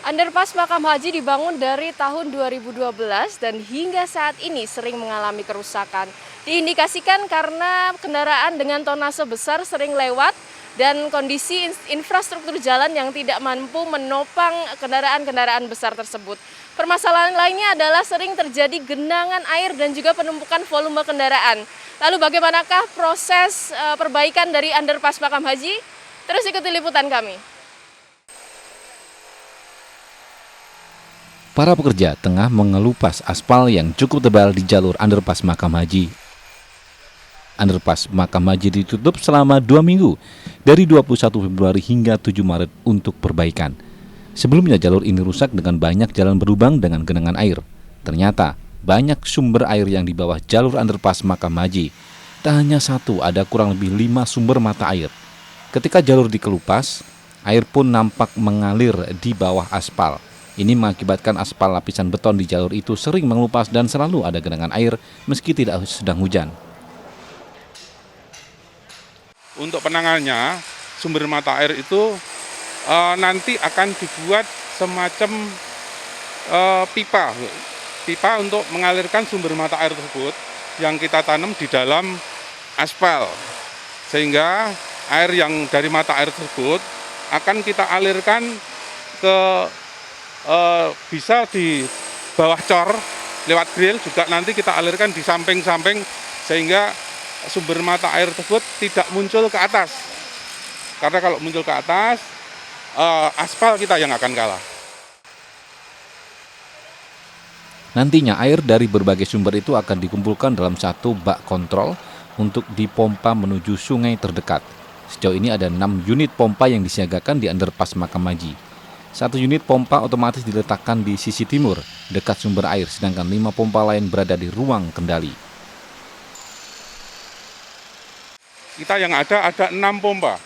Underpass Makam Haji dibangun dari tahun 2012 dan hingga saat ini sering mengalami kerusakan. Diindikasikan karena kendaraan dengan tonase besar sering lewat dan kondisi infrastruktur jalan yang tidak mampu menopang kendaraan-kendaraan besar tersebut. Permasalahan lainnya adalah sering terjadi genangan air dan juga penumpukan volume kendaraan. Lalu bagaimanakah proses perbaikan dari Underpass Makam Haji? Terus ikuti liputan kami. Para pekerja tengah mengelupas aspal yang cukup tebal di jalur Underpass Makam Haji. Underpass Makam Haji ditutup selama 2 minggu, dari 21 Februari hingga 7 Maret untuk perbaikan. Sebelumnya jalur ini rusak dengan banyak jalan berlubang dengan genangan air. Ternyata banyak sumber air yang di bawah jalur Underpass Makam Haji. Tak hanya satu, ada kurang lebih 5 sumber mata air. Ketika jalur dikelupas, air pun nampak mengalir di bawah aspal. Ini mengakibatkan aspal lapisan beton di jalur itu sering mengelupas dan selalu ada genangan air meski tidak sedang hujan. Untuk penanganannya, sumber mata air itu nanti akan dibuat semacam pipa untuk mengalirkan sumber mata air tersebut yang kita tanam di dalam aspal. Sehingga air yang dari mata air tersebut akan kita alirkan ke bisa di bawah cor lewat grill, juga nanti kita alirkan di samping-samping sehingga sumber mata air tersebut tidak muncul ke atas, karena kalau muncul ke atas aspal kita yang akan kalah. Nantinya air dari berbagai sumber itu akan dikumpulkan dalam satu bak kontrol untuk dipompa menuju sungai terdekat. Sejauh ini ada 6 unit pompa yang disiagakan di Underpass Makam Haji. 1 unit pompa otomatis diletakkan di sisi timur, dekat sumber air, sedangkan 5 pompa lain berada di ruang kendali. Kita yang ada 6 pompa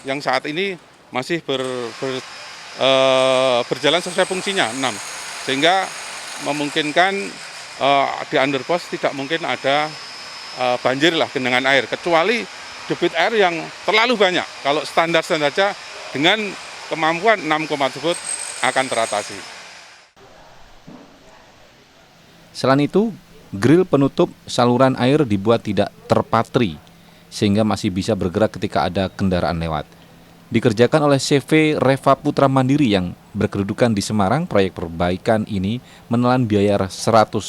yang saat ini masih berjalan sesuai fungsinya, 6. Sehingga memungkinkan di underpass tidak mungkin ada banjir lah, genangan air, kecuali debit air yang terlalu banyak. Kalau standar-standar saja dengan kemampuan 6 pompa tersebut akan teratasi. Selain itu, grill penutup saluran air dibuat tidak terpatri, sehingga masih bisa bergerak ketika ada kendaraan lewat. Dikerjakan oleh CV Reva Putra Mandiri yang berkedudukan di Semarang. Proyek perbaikan ini menelan biaya 195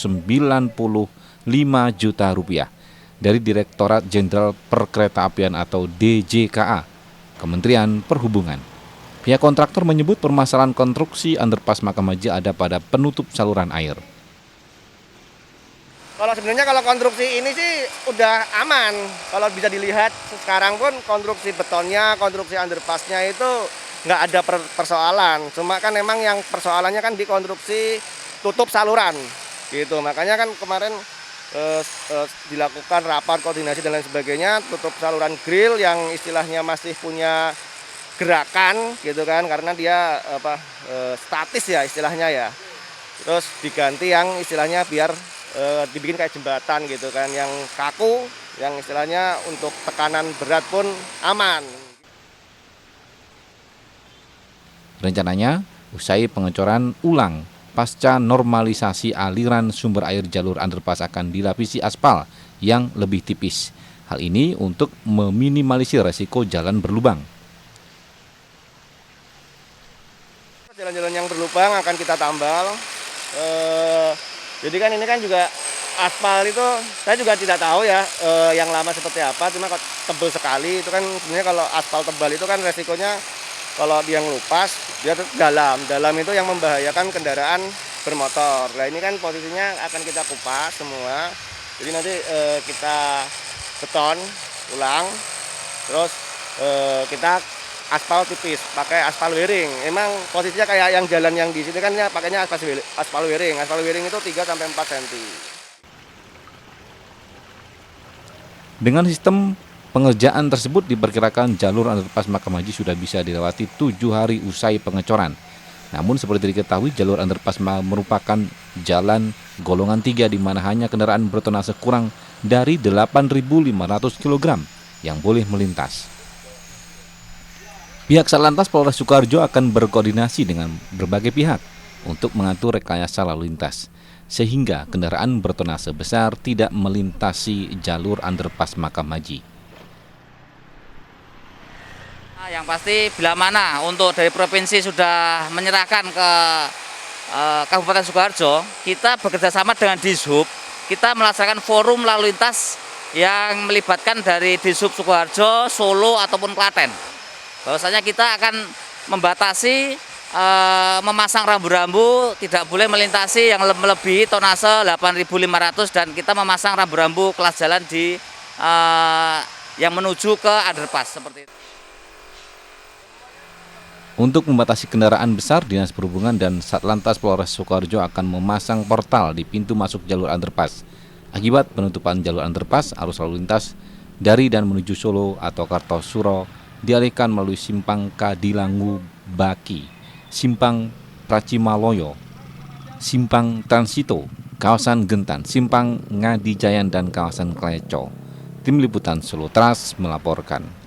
juta rupiah dari Direktorat Jenderal Perkeretaapian atau DJKA, Kementerian Perhubungan. Pihak kontraktor menyebut permasalahan konstruksi Underpass Makam Haji ada pada penutup saluran air. Kalau sebenarnya kalau konstruksi ini sih udah aman. Kalau bisa dilihat sekarang pun konstruksi betonnya, konstruksi underpassnya itu nggak ada persoalan. Cuma kan memang yang persoalannya kan di konstruksi tutup saluran gitu. Makanya kan kemarin dilakukan rapat koordinasi dan lain sebagainya, tutup saluran grill yang istilahnya masih punya gerakan gitu kan, karena dia statis ya istilahnya ya. Terus diganti yang istilahnya biar dibikin kayak jembatan gitu kan, yang kaku, yang istilahnya untuk tekanan berat pun aman. Rencananya, usai pengecoran ulang pasca normalisasi aliran sumber air, jalur underpass akan dilapisi aspal yang lebih tipis. Hal ini untuk meminimalisir resiko jalan berlubang. Jalan-jalan yang berlubang akan kita tambal. Jadi kan ini kan juga aspal itu saya juga tidak tahu ya yang lama seperti apa, cuma kok tebal sekali itu kan. Sebenarnya kalau aspal tebal itu kan resikonya kalau dia ngelupas dia dalam itu yang membahayakan kendaraan bermotor. Nah ini kan posisinya akan kita kupas semua, jadi nanti kita beton ulang, terus kita aspal tipis, pakai aspal wiring. Emang posisinya kayak yang jalan yang di sini kan ya pakainya aspal wiring. Aspal wiring itu 3-4 cm. Dengan sistem pengerjaan tersebut diperkirakan jalur Underpass Makam Haji sudah bisa dilewati 7 hari usai pengecoran. Namun seperti diketahui, jalur Underpass merupakan jalan golongan 3 di mana hanya kendaraan bertonase kurang dari 8.500 kg yang boleh melintas. Pihak Satlantas Polres Sukoharjo akan berkoordinasi dengan berbagai pihak untuk mengatur rekayasa lalu lintas, sehingga kendaraan bertonase besar tidak melintasi jalur underpass Makam Haji. Yang pasti bila mana untuk dari provinsi sudah menyerahkan ke Kabupaten Sukoharjo, kita bekerjasama dengan Dishub, kita melaksanakan forum lalu lintas yang melibatkan dari Dishub Sukoharjo, Solo ataupun Klaten. Bahwasanya kita akan membatasi memasang rambu-rambu tidak boleh melintasi yang melebihi tonase 8.500 dan kita memasang rambu-rambu kelas jalan di yang menuju ke underpass seperti itu. Untuk membatasi kendaraan besar, Dinas Perhubungan dan Satlantas Polres Sukoharjo akan memasang portal di pintu masuk jalur underpass. Akibat penutupan jalur underpass, arus lalu lintas dari dan menuju Solo atau Kartosuro dialihkan melalui Simpang Kadilangu Baki, Simpang Pracimaloyo, Simpang Transito, kawasan Gentan, Simpang Ngadijayan dan kawasan Kleco. Tim Liputan Solo Trust melaporkan.